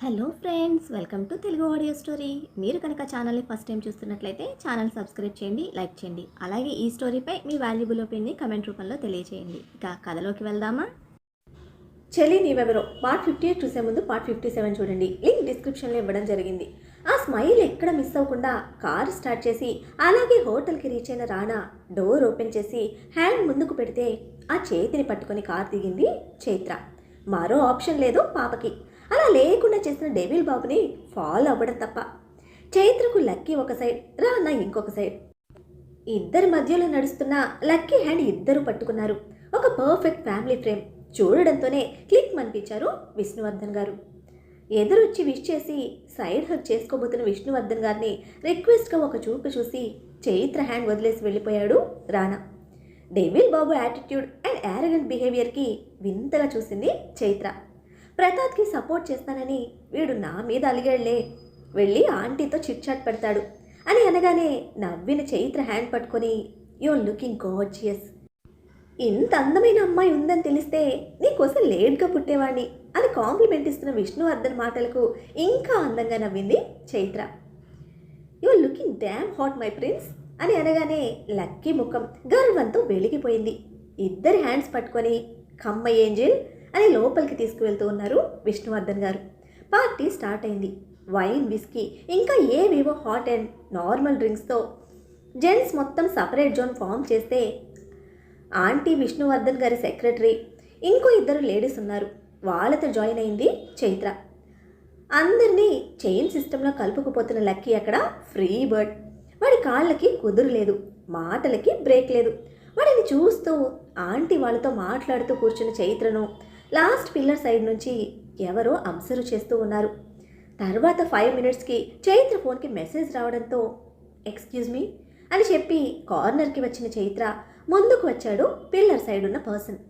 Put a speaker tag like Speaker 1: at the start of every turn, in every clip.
Speaker 1: Hello friends, welcome to Telugu audio story. మీరు కనుక ఛానల్ని ఫస్ట్ టైం చూస్తున్నట్లయితే ఛానల్ సబ్స్క్రైబ్ చేయండి, లైక్ చేయండి. అలాగే ఈ స్టోరీపై మీ వాల్యుబుల్ ఒపీనియన్ని కమెంట్ రూపంలో తెలియజేయండి. ఇక కథలోకి వెళ్దామా? చెల్లి నీవెవరో పార్ట్ 58 చూసే ముందు పార్ట్ 57 చూడండి. లింక్ డిస్క్రిప్షన్లో ఇవ్వడం జరిగింది. ఆ స్మైల్ ఎక్కడ మిస్ అవ్వకుండా కారు స్టార్ట్ చేసి అలాగే హోటల్కి రీచ్ అయిన రాణా డోర్ ఓపెన్ చేసి హ్యాండ్ ముందుకు పెడితే ఆ చేతిని పట్టుకొని కారు దిగింది చైత్ర. మరో ఆప్షన్ లేదు పాపకి. అలా లేకుండా చేసిన డెవిల్ బాబుని ఫాలో అవ్వడం తప్ప. చైత్రకు లక్కీ ఒక సైడ్, రానా ఇంకొక సైడ్. ఇద్దరి మధ్యలో నడుస్తున్న లక్కీ హ్యాండ్ ఇద్దరు పట్టుకున్నారు. ఒక పర్ఫెక్ట్ ఫ్యామిలీ ఫ్రేమ్ చూడడంతోనే క్లిక్ అనిపించారు విష్ణువర్ధన్ గారు. ఎదురొచ్చి విష్ చేసి సైడ్ హగ్ చేసుకోబోతున్న విష్ణువర్ధన్ గారిని రిక్వెస్ట్గా ఒక చూపు చూసి చైత్ర హ్యాండ్ వదిలేసి వెళ్ళిపోయాడు Rana. Devil Babu attitude and arrogant బిహేవియర్కి వింతగా చూసింది చైత్ర. ప్రతాప్కి సపోర్ట్ చేస్తానని వీడు నా మీద అలిగాడులే, వెళ్ళి ఆంటీతో చిట్చాట్ పెడతాడు అని అనగానే నవ్విన చైత్ర హ్యాండ్ పట్టుకొని యూర్ లుకింగ్ గార్జియస్, ఇంత అందమైన అమ్మాయి ఉందని తెలిస్తే నీకోసం లేట్గా పుట్టేవాడిని అని కాంప్లిమెంట్ ఇస్తున్న విష్ణువర్ధన్ మాటలకు ఇంకా అందంగా నవ్వింది Chaitra. Your looking dam hot my prince అని అనగానే లక్కీ ముఖం గర్వంతో వెలిగిపోయింది. ఇద్దరి హ్యాండ్స్ పట్టుకొని కమ్మ ఏంజిల్ అని లోపలికి తీసుకువెళ్తూ ఉన్నారు విష్ణువర్ధన్ గారు. పార్టీ స్టార్ట్ అయింది. వైన్, విస్కీ ఇంకా ఏవేవో హాట్ అండ్ నార్మల్ డ్రింక్స్తో జెంట్స్ మొత్తం సపరేట్ జోన్ ఫామ్ చేస్తే ఆంటీ, విష్ణువర్ధన్ గారి సెక్రటరీ, ఇంకో ఇద్దరు లేడీస్ ఉన్నారు. వాళ్ళతో జాయిన్ అయింది చైత్ర. అందరినీ చైన్ సిస్టంలో కలుపుకుపోతున్న లక్కీ అక్కడ ఫ్రీ బర్డ్. వాడి కాళ్ళకి కుదురు లేదు, మాటలకి బ్రేక్ లేదు. వాడిని చూస్తూ ఆంటీ వాళ్ళతో మాట్లాడుతూ కూర్చున్న చైత్రను లాస్ట్ పిల్లర్ సైడ్ నుంచి ఎవరో అబ్జర్వ్ చేస్తూ ఉన్నారు. తర్వాత 5 మినిట్స్కి చైత్ర ఫోన్కి మెసేజ్ రావడంతో ఎక్స్క్యూజ్ మీ అని చెప్పి కార్నర్కి వచ్చిన చైత్ర ముందుకు వచ్చాడు పిల్లర్ సైడ్ ఉన్న పర్సన్.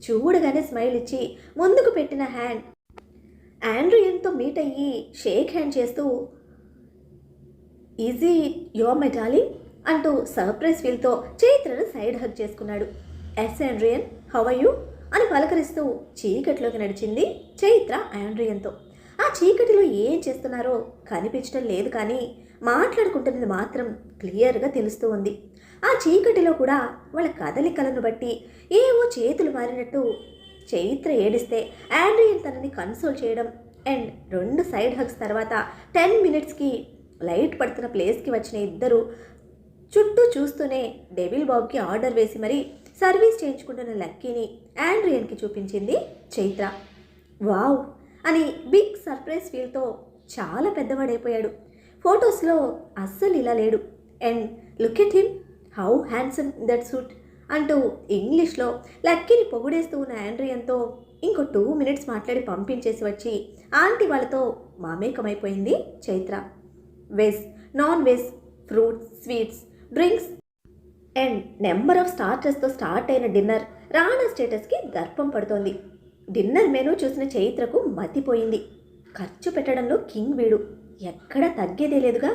Speaker 1: చూడగానే స్మైల్ ఇచ్చి ముందుకు పెట్టిన హ్యాండ్ ఆండ్రియన్తో మీట్ అయ్యి షేక్ హ్యాండ్ చేస్తూ ఈజీ యువర్ మై డార్లింగ్ అంటూ సర్ప్రైజ్ ఫీల్తో చైత్రను సైడ్ హగ్ చేసుకున్నాడు. Yes Andrian, how are you అని పలకరిస్తూ చీకటిలోకి నడిచింది చైత్ర ఆండ్రియన్తో. ఆ చీకటిలో ఏం చేస్తున్నారో కనిపించడం లేదు, కానీ మాట్లాడుకుంటున్నది మాత్రం క్లియర్గా తెలుస్తూ ఉంది. ఆ చీకటిలో కూడా వాళ్ళ కదలికలను బట్టి ఏవో చేతులు మారినట్టు చైత్ర ఏడిస్తే ఆండ్రియన్ తనని కన్సోల్ చేయడం అండ్ 2 సైడ్ హగ్స్ తర్వాత 10 మినిట్స్కి లైట్ పడుతున్న ప్లేస్కి వచ్చిన ఇద్దరు చుట్టూ చూస్తూనే డెవిల్ బాబుకి ఆర్డర్ వేసి మరీ సర్వీస్ చేయించుకుంటున్న లక్కీని ఆండ్రియన్కి చూపించింది చైత్ర. వావ్ అని బిగ్ సర్ప్రైజ్ ఫీల్తో చాలా పెద్దవాడైపోయాడు. ఫొటోస్లో అస్సలు ఇలా లేడు. And look at him, how handsome that suit అంటూ ఇంగ్లీష్లో లక్కీని పొగిడేస్తూ ఉన్న ఆండ్రియన్తో ఇంకో 2 మినిట్స్ మాట్లాడి పంపించేసి వచ్చి ఆంటీ వాళ్ళతో మామేకమైపోయింది Chaitra. Veg, non veg, fruits, sweets, drinks and number of స్టార్టర్స్తో స్టార్ట్ అయిన డిన్నర్ రాణా స్టేటస్కి దర్పం పడుతోంది. డిన్నర్ మెనూ చూసిన చైత్రకు మతిపోయింది. ఖర్చు పెట్టడంలో కింగ్ వీడు, ఎక్కడా తగ్గేదే లేదుగా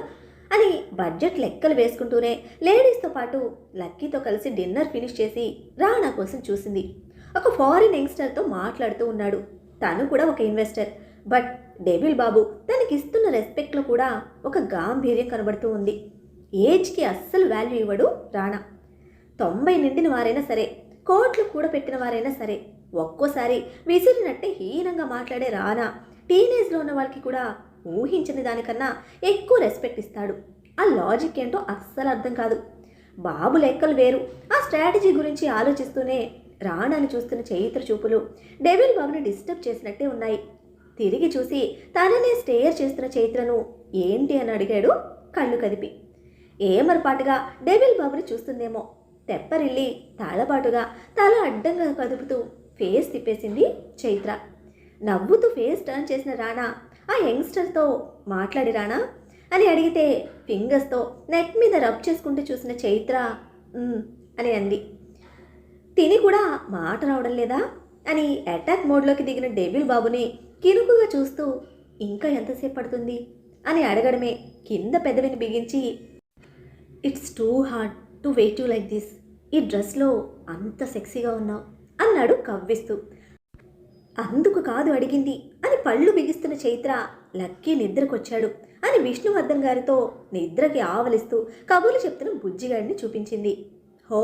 Speaker 1: అని బడ్జెట్ లెక్కలు వేసుకుంటూనే లేడీస్తో పాటు లక్కీతో కలిసి డిన్నర్ ఫినిష్ చేసి రాణా కోసం చూసింది. ఒక ఫారిన్ యంగ్స్టర్తో మాట్లాడుతూ ఉన్నాడు. తను కూడా ఒక ఇన్వెస్టర్. బట్ డెవిల్ బాబు తనకిస్తున్న రెస్పెక్ట్లో కూడా ఒక గాంభీర్యం కనబడుతూ ఉంది. ఏజ్కి అస్సలు వాల్యూ ఇవ్వడు రాణా. 90 నిండిన వారైనా సరే, కోట్లు కూడా పెట్టిన వారైనా సరే, ఒక్కోసారి విసిరినట్టే హీనంగా మాట్లాడే రాణా టీనేజ్లో ఉన్న వాళ్ళకి కూడా ఊహించని దానికన్నా ఎక్కువ రెస్పెక్ట్ ఇస్తాడు. ఆ లాజిక్ ఏంటో అస్సలు అర్థం కాదు. బాబు లెక్కలు వేరు. ఆ స్ట్రాటజీ గురించి ఆలోచిస్తూనే రాణాని చూస్తున్న చైత్ర చూపులు డెవిల్ బాబుని డిస్టర్బ్ చేసినట్టే ఉన్నాయి. తిరిగి చూసి తననే స్టేర్ చేస్తున్న చైత్రను ఏంటి అని అడిగాడు కళ్ళు కదిపి. ఏమరపాటుగా డెవిల్ బాబుని చూస్తుందేమో తెప్పరిల్లి తాళబాటుగా తల అడ్డంగా కదుపుతూ ఫేస్ తిప్పేసింది చైత్ర. నవ్వుతూ ఫేస్ టర్న్ చేసిన రాణా ఆ యంగ్స్టర్తో మాట్లాడి రాణా అని అడిగితే ఫింగర్స్తో నెక్ మీద రబ్ చేసుకుంటూ చూసిన చైత్ర అని అంది. తిని కూడా మాట రావడం లేదా అని అటాక్ మోడ్లోకి దిగిన డెవిల్ బాబుని కినుకుగా చూస్తూ ఇంకా ఎంతసేపు పడుతుంది అని అడగడమే కింద పెదవిని బిగించి it's too hard to wait you like this, ఈ డ్రెస్లో అంత సెక్సీగా ఉన్నావు అన్నాడు కవ్విస్తూ. అందుకు కాదు అడిగింది అని పళ్ళు బిగిస్తున్న చైత్ర లక్కీ నిద్రకొచ్చాడు అని విష్ణువర్ధన్ గారితో నిద్రకి ఆవలిస్తూ కబుర్లు చెప్తున్న బుజ్జిగాడిని చూపించింది. హో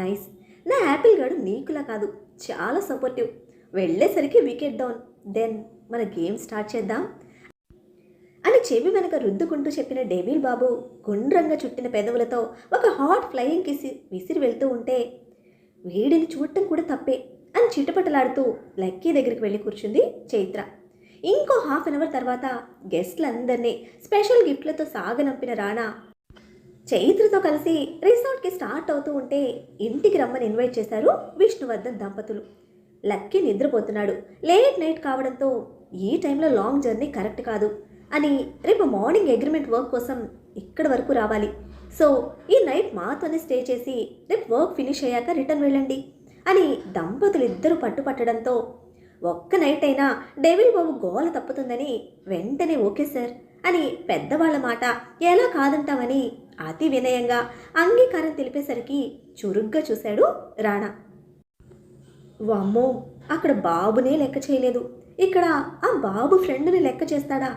Speaker 1: నైస్, నా యాపిల్ గాడు నీకులా కాదు, చాలా సపోర్టివ్. వెళ్ళేసరికి వికెట్ డౌన్, దెన్ మన గేమ్ స్టార్ట్ చేద్దాం అని చెవి వెనక రుద్దుకుంటూ చెప్పిన డెవిల్ బాబు గుండ్రంగా చుట్టిన పెదవులతో ఒక హాట్ ఫ్లయింగ్ కిసి విసిరి వెళ్తూ ఉంటే, వీడిని చూడటం కూడా తప్పే అని చిటపటలాడుతూ లక్కీ దగ్గరికి వెళ్ళి కూర్చుంది చైత్ర. ఇంకో హాఫ్ అన్ అవర్ తర్వాత గెస్ట్లందరినీ స్పెషల్ గిఫ్ట్లతో సాగనంపిన రాణా చైత్రతో కలిసి రిసార్ట్కి స్టార్ట్ అవుతూ ఉంటే ఇంటికి రమ్మని ఇన్వైట్ చేశారు విష్ణువర్ధన్ దంపతులు. లక్కీ నిద్రపోతున్నాడు, లేట్ నైట్ కావడంతో ఈ టైంలో లాంగ్ జర్నీ కరెక్ట్ కాదు అని రేపు మార్నింగ్ అగ్రిమెంట్ వర్క్ కోసం ఇక్కడి వరకు రావాలి. సో ఈ నైట్ మాతోనే స్టే చేసి రేపు వర్క్ ఫినిష్ అయ్యాక రిటర్న్ వెళ్ళండి అని దంపతులు ఇద్దరు పట్టుపట్టడంతో ఒక్క నైట్ అయినా డెవిల్ బాబు గోల తప్పుతుందని వెంటనే ఓకే సార్ అని పెద్దవాళ్ల మాట ఎలా కాదంటామని అతి వినయంగా అంగీకారం తెలిపేసరికి చురుగ్గా చూశాడు రాణా. వామ్మో, అక్కడ బాబునే లెక్క చేయలేదు, ఇక్కడ ఆ బాబు ఫ్రెండ్ని లెక్క చేస్తాడా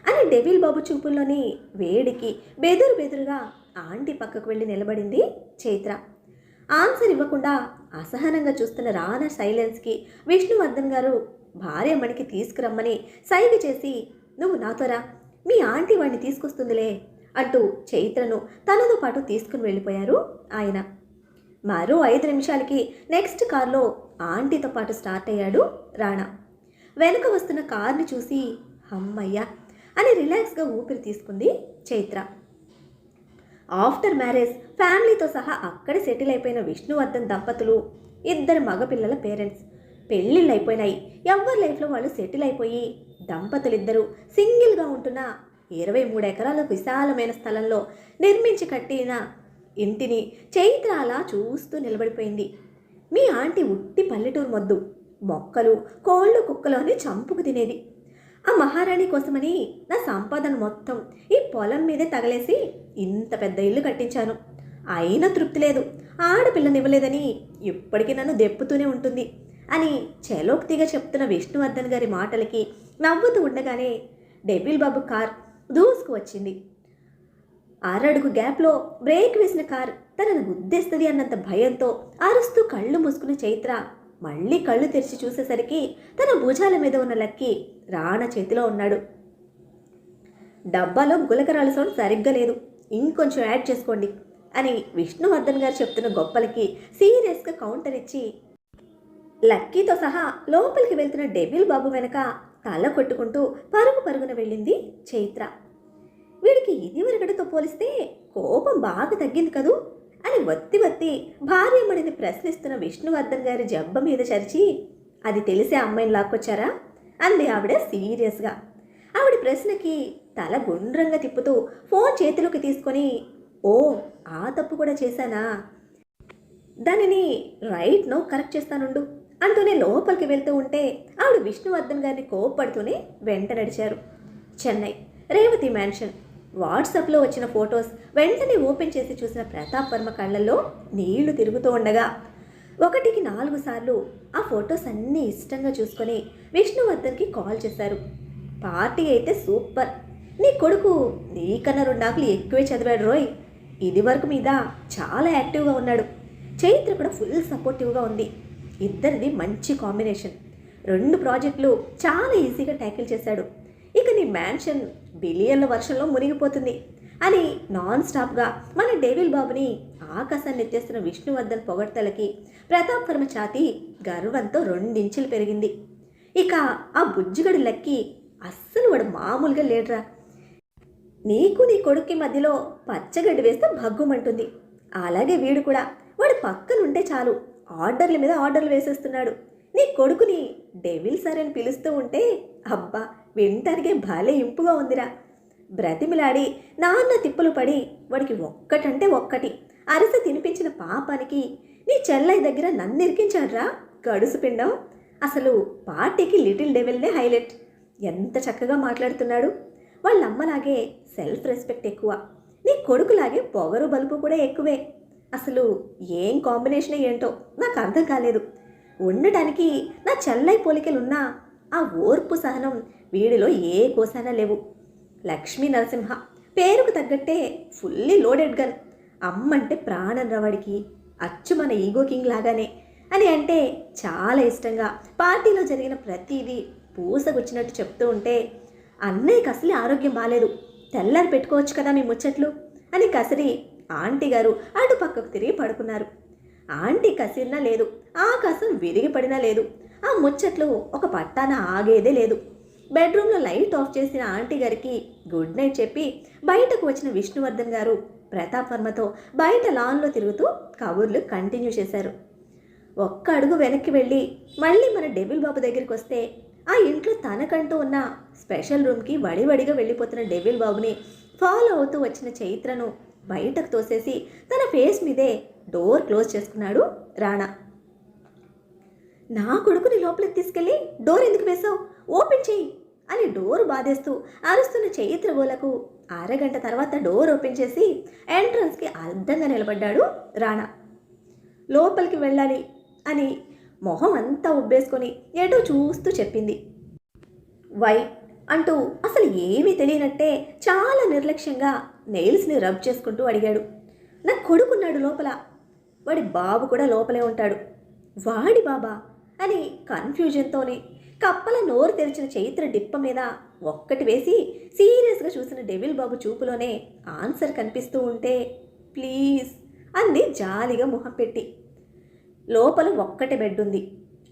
Speaker 1: అని డెవిల్ బాబు చూపుల్లోని వేడికి బెదురుగా ఆంటీ పక్కకు వెళ్ళి నిలబడింది చైత్ర. ఆన్సర్ ఇవ్వకుండా అసహనంగా చూస్తున్న రానా సైలెన్స్కి విష్ణువర్ధన్ గారు భార్యమ్మడికి తీసుకురమ్మని సైగ చేసి, నువ్వు నాతో రా, మీ ఆంటీ వాడిని తీసుకొస్తుందిలే అంటూ చైత్రను తనతో పాటు తీసుకుని వెళ్ళిపోయారు ఆయన. మరో 5 నిమిషాలకి నెక్స్ట్ కార్లో ఆంటీతో పాటు స్టార్ట్ అయ్యాడు రాణా. వెనుక వస్తున్న కార్ని చూసి అమ్మయ్యా అని రిలాక్స్గా ఊపిరి తీసుకుంది చైత్ర. ఆఫ్టర్ మ్యారేజ్ ఫ్యామిలీతో సహా అక్కడే సెటిల్ అయిపోయిన విష్ణువర్ధన్ దంపతులు 2 మగపిల్లల పేరెంట్స్. పెళ్ళిళ్ళు అయిపోయినాయి, ఎవరి లైఫ్లో వాళ్ళు సెటిల్ అయిపోయి దంపతులిద్దరూ సింగిల్గా ఉంటున్న 23 ఎకరాల విశాలమైన స్థలంలో నిర్మించి కట్టిన ఇంటిని చైత్ర అలా చూస్తూ నిలబడిపోయింది. మీ ఆంటీ ఉట్టి పల్లెటూరు మొద్దు, మొక్కలు కోళ్ళు కుక్కలు అని చంపుకు తినేది. ఆ మహారాణి కోసమని నా సంపాదన మొత్తం ఈ పొలం మీదే తగలేసి ఇంత పెద్ద ఇల్లు కట్టించాను, అయినా తృప్తి లేదు, ఆడపిల్లనివ్వలేదని ఇప్పటికీ నన్ను దెప్పుతూనే ఉంటుంది అని చలోక్తిగా చెప్తున్న విష్ణువర్ధన్ గారి మాటలకి నవ్వుతూ ఉండగానే డెవిల్ బాబు కార్ దూసుకు వచ్చింది. 6 అడుగు గ్యాప్లో బ్రేక్ వేసిన కార్ తనను గుద్దేస్తుంది అన్నంత భయంతో అరుస్తూ కళ్ళు మూసుకున్న చైత్ర మళ్ళీ కళ్ళు తెరిచి చూసేసరికి తన భుజాల మీద ఉన్న లక్కీ రాణా చేతిలో ఉన్నాడు. డబ్బాలో గులకరాల సౌండ్ సరిగ్గా లేదు, ఇంకొంచెం యాడ్ చేసుకోండి అని విష్ణువర్ధన్ గారు చెప్తున్న గొప్పలకి సీరియస్గా కౌంటర్ ఇచ్చి లక్కీతో సహా లోపలికి వెళ్తున్న డెవిల్ బాబు వెనక తల కొట్టుకుంటూ పరుగున వెళ్ళింది చైత్ర. వీడికి ఇదివరకటితో పోలిస్తే కోపం బాగా తగ్గింది కదూ అని వత్తి భార్యమ్మడిని ప్రశ్నిస్తున్న విష్ణువర్ధన్ గారి జబ్బ మీద చరిచి, అది తెలిసే అమ్మాయిని లాక్కొచ్చారా అంది ఆవిడ సీరియస్గా. ఆవిడ ప్రశ్నకి తల గుండ్రంగా తిప్పుతూ ఫోన్ చేతిలోకి తీసుకొని, ఓ ఆ తప్పు కూడా చేశానా, దానిని రైట్ నో కరెక్ట్ చేస్తానుండు అంటూనే లోపలికి వెళ్తూ ఉంటే ఆవిడ విష్ణువర్ధన్ గారిని కోప్పడుతూనే వెంట నడిచారు. చెన్నై రేవతి మ్యాన్షన్. వాట్సాప్లో వచ్చిన ఫొటోస్ వెంటనే ఓపెన్ చేసి చూసిన ప్రతాప్ వర్మ కళ్ళల్లో నీళ్లు తిరుగుతూ ఉండగా 1కి 4 సార్లు ఆ ఫొటోస్ అన్నీ ఇష్టంగా చూసుకొని విష్ణువర్ధన్కి కాల్ చేశారు. పార్టీ అయితే సూపర్, నీ కొడుకు నీకన్నా 2 ఆకులు ఎక్కువే చదివాడు రోయ్, ఇది వరకు మీద చాలా యాక్టివ్గా ఉన్నాడు. చైత్ర కూడా ఫుల్ సపోర్టివ్గా ఉంది. ఇద్దరిది మంచి కాంబినేషన్. 2 ప్రాజెక్టులు చాలా ఈజీగా ట్యాకిల్ చేశాడు. ఇక నీ మ్యాన్షన్ బిలియన్ల వర్షంలో మునిగిపోతుంది అని నాన్ స్టాప్గా మన డెవిల్ బాబుని ఆకాశాన్ని ఎత్తేస్తున్న విష్ణువర్ధన్ పొగడ్తలకి ప్రతాప్ వర్మ ఛాతీ గర్వంతో 2 ఇంచులు పెరిగింది. ఇక ఆ బుజ్జిగడు లక్కీ అస్సలు వాడు మామూలుగా లేడ్రా. నీకు నీ కొడుక్కి మధ్యలో పచ్చగడ్డి వేస్తే భగ్గుమంటుంది. అలాగే వీడు కూడా వాడు పక్కనుంటే చాలు ఆర్డర్ల మీద ఆర్డర్లు వేసేస్తున్నాడు. నీ కొడుకుని డెవిల్ సార్ అని పిలుస్తూ ఉంటే అబ్బా వింటానికే భలే ఇంపుగా ఉందిరా. బ్రతిమిలాడి నాన్న తిప్పులు పడి వాడికి ఒక్కటంటే ఒక్కటి అరిసె తినిపించిన పాపానికి నీ చెల్లై దగ్గర నన్ను ఇరికించాడ్రా గడుసు పిండం. అసలు పార్టీకి లిటిల్ డెవిల్నే హైలైట్. ఎంత చక్కగా మాట్లాడుతున్నాడు. వాళ్ళమ్మలాగే సెల్ఫ్ రెస్పెక్ట్ ఎక్కువ, నీ కొడుకులాగే పొగరు బలుపు కూడా ఎక్కువే. అసలు ఏం కాంబినేషన్ ఏంటో నాకు అర్థం కాలేదు. ఉండటానికి నా చెల్లై పోలికలున్నా ఆ ఓర్పు సహనం వీడిలో ఏ కోసానా లేవు. లక్ష్మీ నరసింహ పేరుకు తగ్గట్టే ఫుల్లీ లోడెడ్ గన్. అమ్మంటే ప్రాణం రవాడికి, అచ్చు మన ఈగో కింగ్ లాగానే అని అంటే చాలా ఇష్టంగా పార్టీలో జరిగిన ప్రతిదీ పూసగుచ్చినట్టు చెప్తూ ఉంటే, అన్నయ్యకి అసలే ఆరోగ్యం బాలేదు, తెల్లారి పెట్టుకోవచ్చు కదా మీ ముచ్చట్లు అని కసిరి ఆంటీ గారు అటు పక్కకు తిరిగి పడుకున్నారు. ఆంటీ కసిరినా లేదు, ఆకాశం విరిగి పడినా లేదు, ఆ ముచ్చట్లు ఒక పట్టాన ఆగేదే లేదు. బెడ్రూమ్లో లైట్ ఆఫ్ చేసిన ఆంటీ గారికి గుడ్ నైట్ చెప్పి బయటకు వచ్చిన విష్ణువర్ధన్ గారు ప్రతాప్ వర్మతో బయట లాన్లో తిరుగుతూ కబుర్లు కంటిన్యూ చేశారు. ఒక్క అడుగు వెనక్కి వెళ్ళి మళ్ళీ మన డెవిల్ బాబు దగ్గరికి వస్తే, ఆ ఇంట్లో తనకంటూ ఉన్న స్పెషల్ రూమ్కి వడివడిగా వెళ్ళిపోతున్న డెవిల్ బాబుని ఫాలో అవుతూ వచ్చిన చైత్రను బయటకు తోసేసి తన ఫేస్ మీదే డోర్ క్లోజ్ చేసుకున్నాడు రాణా. నా కొడుకుని లోపలికి తీసుకెళ్ళి డోర్ ఎందుకు వేసావు, ఓపెన్ చెయ్యి అని డోర్ బాధేస్తూ అరుస్తున్న చైత్ర గోలకు అరగంట తర్వాత డోర్ ఓపెన్ చేసి ఎంట్రన్స్కి అడ్డంగా నిలబడ్డాడు రాణా. లోపలికి వెళ్ళాలి అని మొహం అంతా ఉబ్బేసుకొని ఎటో చూస్తూ చెప్పింది. వై అంటూ అసలు ఏమీ తెలియనట్టే చాలా నిర్లక్ష్యంగా నెయిల్స్ని రబ్ చేసుకుంటూ అడిగాడు. నా కొడుకున్నాడు లోపల, వాడి బాబు కూడా లోపలే ఉంటాడు. వాడి బాబా అని కన్ఫ్యూజన్తోనే కప్పల నోరు తెరిచిన చైత్ర డిప్ప మీద ఒక్కటి వేసి సీరియస్గా చూసిన డెవిల్ బాబు చూపులోనే ఆన్సర్ కనిపిస్తూ ఉంటే, ప్లీజ్ అంది జాలిగా మొహం పెట్టి. లోపల ఒక్కటే బెడ్ ఉంది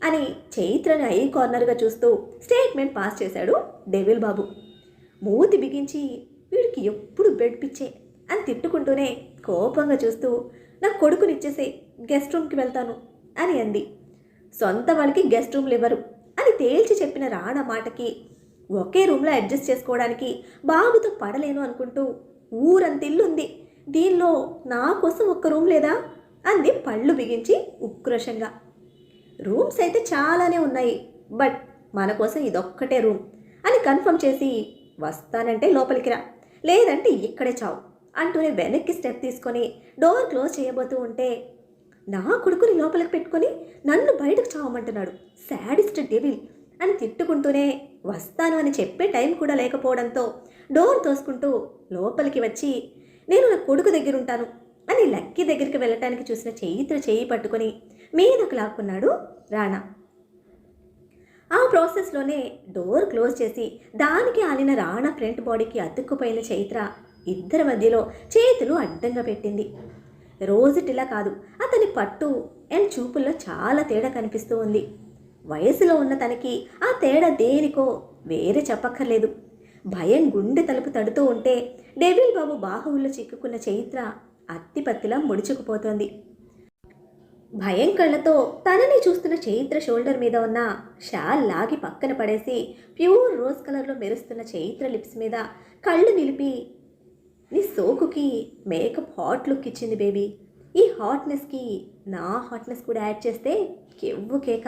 Speaker 1: అని చైత్రని ఐ కార్నర్గా చూస్తూ స్టేట్మెంట్ పాస్ చేశాడు డెవిల్ బాబు. మూతి బిగించి వీడికి ఎప్పుడు బెడ్ పిచ్చే అని తిట్టుకుంటూనే కోపంగా చూస్తూ, నా కొడుకునిచ్చేసే, గెస్ట్ రూమ్కి వెళ్తాను అని అంది. సొంత వాళ్ళకి గెస్ట్ రూమ్లు ఇవ్వరు అని తేల్చి చెప్పిన రాణా మాటకి ఒకే రూమ్లో అడ్జస్ట్ చేసుకోవడానికి బాబుతో పడలేను అనుకుంటూ, ఊరంతిల్లుంది, దీనిలో నా కోసం ఒక్క రూమ్ లేదా అంది పళ్ళు బిగించి ఉక్రోషంగా. రూమ్స్ అయితే చాలానే ఉన్నాయి, బట్ మన కోసం ఇదొక్కటే రూమ్ అని కన్ఫర్మ్ చేసి, వస్తానంటే లోపలికి రా, లేదంటే ఇక్కడే చావు అంటూనే వెనక్కి స్టెప్ తీసుకొని డోర్ క్లోజ్ చేయబోతూ ఉంటే, నా కొడుకుని లోపలికి పెట్టుకొని నన్ను బయటకు చావమంటున్నాడు, శాడిస్ట్ డెవిల్ అని తిట్టుకుంటూనే వస్తాను అని చెప్పే టైం కూడా లేకపోవడంతో డోర్ తోసుకుంటూ లోపలికి వచ్చి, నేను నా కొడుకు దగ్గర ఉంటాను అని లక్కీ దగ్గరికి వెళ్ళటానికి చూసిన చైత్ర చేయి పట్టుకొని మీదకు లాక్కున్నాడు రాణా. ఆ ప్రాసెస్లోనే డోర్ క్లోజ్ చేసి దానికి ఆలిన రాణా ఫ్రంట్ బాడీకి అతుక్కుపోయిన చైత్ర ఇద్దరి మధ్యలో చేతులు అడ్డంగా పెట్టింది. రోజుటిలా కాదు, అతని పట్టు అండ్ చూపుల్లో చాలా తేడా కనిపిస్తూ ఉంది. వయసులో ఉన్న తనకి ఆ తేడా దేనికో వేరే చెప్పక్కర్లేదు. భయం గుండె తలుపు తడుతూ ఉంటే డెవిల్ బాబు బాహువుల్లో చిక్కుకున్న చైత్ర అత్తిపత్తిలా ముడుచుకుపోతోంది. భయం కళ్ళతో తనని చూస్తున్న చైత్ర షోల్డర్ మీద ఉన్న షాల్ లాగి పక్కన పడేసి ప్యూర్ రోజ్ కలర్లో మెరుస్తున్న చైత్ర లిప్స్ మీద కళ్ళు నిలిపి, నీ సోకుకి మేకప్ హాట్ లుక్ ఇచ్చింది బేబీ, ఈ హాట్నెస్కి నా హాట్నెస్ కూడా యాడ్ చేస్తే కెవ్వు కేక,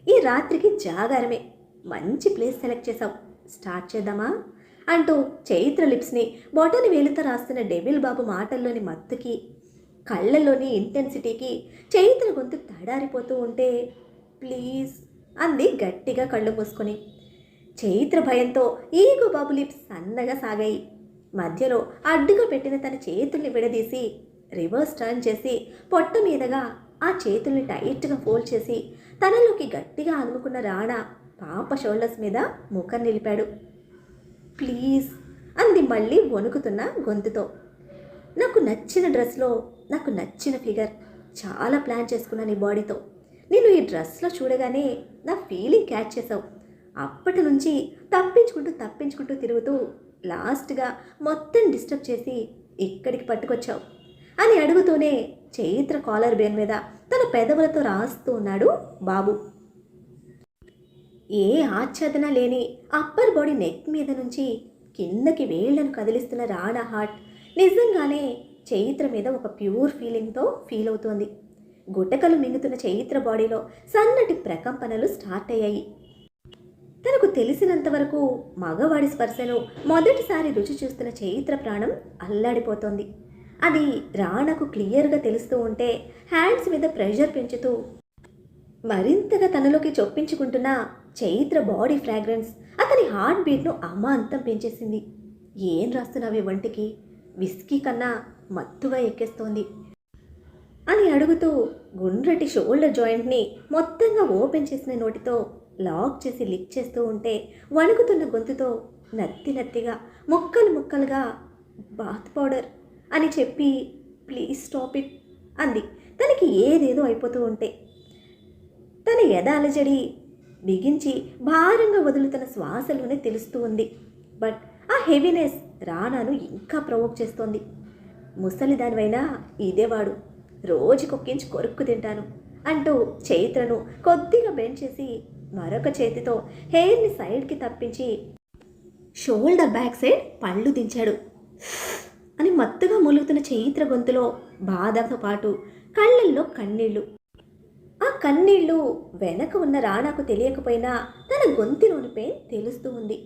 Speaker 1: ఈ రాత్రికి జాగారమే, మంచి ప్లేస్ సెలెక్ట్ చేసావు, స్టార్ట్ చేద్దామా అంటూ చైత్ర లిప్స్ని బొటని వేలుతో రాస్తున్న డెవిల్ బాబు మాటల్లోని మత్తుకి కళ్ళల్లోని ఇంటెన్సిటీకి చైత్ర గొంతు తడారిపోతూ ఉంటే, ప్లీజ్ అంది గట్టిగా కళ్ళు మూసుకొని. చైత్ర భయంతో ఈగో బాబు లిప్స్ సన్నగా సాగాయి. మధ్యలో అడ్డుగా పెట్టిన తన చేతుల్ని విడదీసి రివర్స్ టర్న్ చేసి పొట్ట మీదగా ఆ చేతుల్ని టైట్గా ఫోల్డ్ చేసి తనలోకి గట్టిగా అనుకున్న రాణా పాప షోల్డర్స్ మీద ముఖం నిలిపాడు. ప్లీజ్ అంది మళ్ళీ వణుకుతున్న గొంతుతో. నాకు నచ్చిన డ్రెస్లో నాకు నచ్చిన ఫిగర్, చాలా ప్లాన్ చేసుకున్నాను ఈ బాడీతో. నేను ఈ డ్రెస్లో చూడగానే నా ఫీలింగ్ క్యాచ్ చేసావు. అప్పటి నుంచి తప్పించుకుంటూ తిరుగుతూ లాస్ట్గా మొత్తం డిస్టర్బ్ చేసి ఇక్కడికి పట్టుకొచ్చావు అని అడుగుతూనే చైత్ర కాలర్ బేన్ మీద తన పెదవులతో రాస్తూ ఉన్నాడు బాబు. ఏ ఆచ్ఛాదన లేని అప్పర్ బాడీ నెక్ మీద నుంచి కిందకి వేళ్లను కదిలిస్తున్న రాణా హార్ట్ నిజంగానే చైత్ర మీద ఒక ప్యూర్ ఫీలింగ్తో ఫీల్ అవుతోంది. గుట్టకలు మింగుతున్న చైత్ర బాడీలో సన్నటి ప్రకంపనలు స్టార్ట్ అయ్యాయి. తనకు తెలిసినంతవరకు మగవాడి స్పర్శను మొదటిసారి రుచి చూస్తున్న చైత్ర ప్రాణం అల్లాడిపోతోంది. అది రాణకు క్లియర్గా తెలుస్తూ ఉంటే హ్యాండ్స్ మీద ప్రెషర్ పెంచుతూ మరింతగా తనలోకి చొప్పించుకుంటున్న చైత్ర బాడీ ఫ్రాగ్రెన్స్ అతని హార్ట్ బీట్ను అమాంతం పెంచేసింది. ఏం రాస్తున్నావే వంటికి, విస్కీ కన్నా మత్తుగా ఎక్కేస్తోంది అని అడుగుతూ గుండ్రటి షోల్డర్ జాయింట్ని మొత్తంగా ఓపెన్ చేసిన నోటితో లాక్ చేసి లిక్ చేస్తూ ఉంటే వణుకుతున్న గొంతుతో నత్తిగా ముక్కలు ముక్కలుగా బాత్ పౌడర్ అని చెప్పి ప్లీజ్ స్టాప్ ఇట్ అంది. తనకి ఏదేదో అయిపోతూ ఉంటే తన ఎదాలజడి బిగించి భారంగా వదులుతున్న శ్వాసలోనే తెలుస్తూ ఉంది. బట్ ఆ హెవీనెస్ రానాను ఇంకా ప్రవోక్ చేస్తోంది. ముసలిదానివైనా ఇదేవాడు, రోజుకొక్కించి కొరుక్కు తింటాను అంటూ చైత్రను కొద్దిగా బెండ్ చేసి మరొక చేతితో హెయిర్ని సైడ్కి తప్పించి షోల్డర్ బ్యాక్ సైడ్ పళ్ళు దించాడు. అని మత్తుగా మూలుగుతున్న చైత్ర గొంతులో బాధతో పాటు కళ్ళల్లో కన్నీళ్లు. ఆ కన్నీళ్లు వెనక ఉన్న రాణాకు తెలియకపోయినా తన గొంతులోని పెయిన్ తెలుస్తూ ఉంది.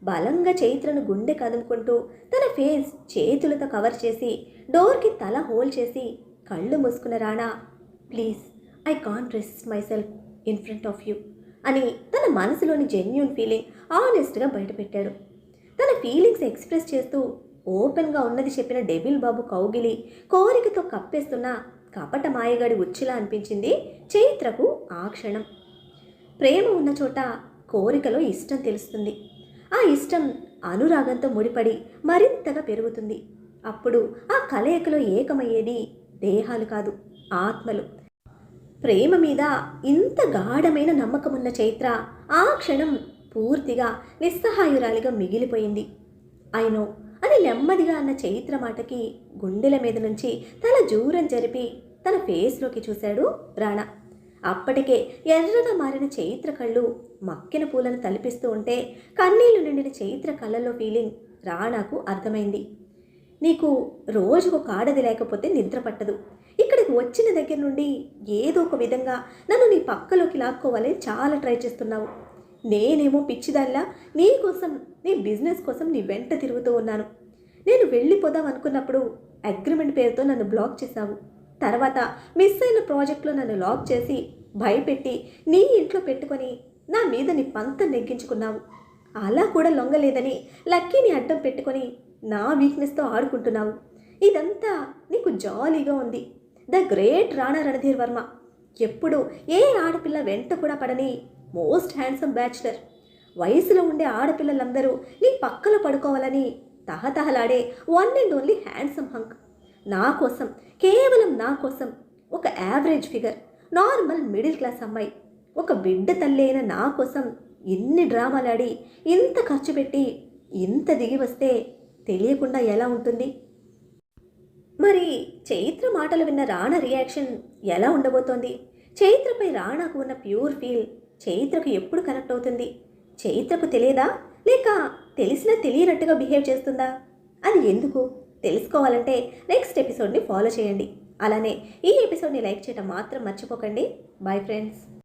Speaker 1: బలంగా చైత్రను గుండె కదుముకుంటూ తన ఫేస్ చేతులతో కవర్ చేసి డోర్కి తల హోల్డ్ చేసి కళ్ళు మూసుకున్న Rana, please I can't resist myself in front of you అని తన మనసులోని జెన్యూన్ ఫీలింగ్ ఆనెస్ట్గా బయటపెట్టాడు. తన ఫీలింగ్స్ ఎక్స్ప్రెస్ చేస్తూ ఓపెన్గా ఉన్నది చెప్పిన డెవిల్ బాబు కౌగిలి కోరికతో కప్పేస్తున్న కపట మాయగాడి ఉచ్చులా అనిపించింది చైత్రకు ఆ క్షణం. ప్రేమ ఉన్న చోట కోరికలో ఇష్టం తెలుస్తుంది. ఆ ఇష్టం అనురాగంతో ముడిపడి మరింతగా పెరుగుతుంది. అప్పుడు ఆ కలయికలో ఏకమయ్యేది దేహాలు కాదు, ఆత్మలు. ప్రేమ మీద ఇంత గాఢమైన నమ్మకం ఉన్న చైత్ర ఆ క్షణం పూర్తిగా నిస్సహాయురాలిగా మిగిలిపోయింది. అయినో అని నెమ్మదిగా అన్న చైత్ర మాటకి గుండెల మీద నుంచి తల దూరం జరిపి తన ఫేస్లోకి చూశాడు రాణా. అప్పటికే ఎర్రగా మారిన చైత్ర కళ్ళు మక్కిన పూలను తలిపిస్తూ ఉంటే కన్నీళ్లు నిండిన చైత్ర కళ్ళల్లో ఫీలింగ్ రాణాకు అర్థమైంది. నీకు రోజుకు ఆడది లేకపోతే నిద్ర పట్టదు. ఇక్కడికి వచ్చిన దగ్గర నుండి ఏదో ఒక విధంగా నన్ను నీ పక్కలోకి లాక్కోవాలని చాలా ట్రై చేస్తున్నావు. నేనేమో పిచ్చిదాల్లా నీ కోసం, నీ బిజినెస్ కోసం నీ వెంట తిరుగుతూ ఉన్నాను. నేను వెళ్ళిపోదాం అనుకున్నప్పుడు అగ్రిమెంట్ పేరుతో నన్ను బ్లాక్ చేశావు. తర్వాత మిస్ అయిన ప్రాజెక్ట్లో నన్ను లాక్ చేసి భయపెట్టి నీ ఇంట్లో పెట్టుకొని నా మీద నీ పంతం నెగ్గించుకున్నావు. అలా కూడా లొంగలేదని లక్కీని అడ్డం పెట్టుకొని నా వీక్నెస్తో ఆడుకుంటున్నావు. ఇదంతా నీకు జాలీగా ఉంది. ద గ్రేట్ రాణా రణధీర్ వర్మ ఎప్పుడు ఏ ఆడపిల్ల వెంట కూడా పడని మోస్ట్ హ్యాండ్సమ్ బ్యాచులర్. వయసులో ఉండే ఆడపిల్లలందరూ నీ పక్కలో పడుకోవాలని తహతహలాడే one and only handsome hunk. నా కోసం, కేవలం నా కోసం ఒక average figure, normal middle class అమ్మాయి, ఒక బిడ్డ తల్లి అయిన నా కోసం ఇన్ని డ్రామాలాడి ఇంత ఖర్చు పెట్టి ఇంత దిగి వస్తే తెలియకుండా ఎలా ఉంటుంది? మరి చైత్ర మాటలు విన్న రాణా రియాక్షన్ ఎలా ఉండబోతోంది? చైత్రపై రాణాకు ఉన్న ప్యూర్ ఫీల్ చైత్రకు ఎప్పుడు కనెక్ట్ అవుతుంది? చైత్రకు తెలియదా, లేక తెలిసినా తెలియనట్టుగా బిహేవ్ చేస్తుందా? అది ఎందుకు తెలుసుకోవాలంటే నెక్స్ట్ ఎపిసోడ్ని ఫాలో చేయండి. అలానే ఈ ఎపిసోడ్ని లైక్ చేయడం మాత్రం మర్చిపోకండి. Bye friends.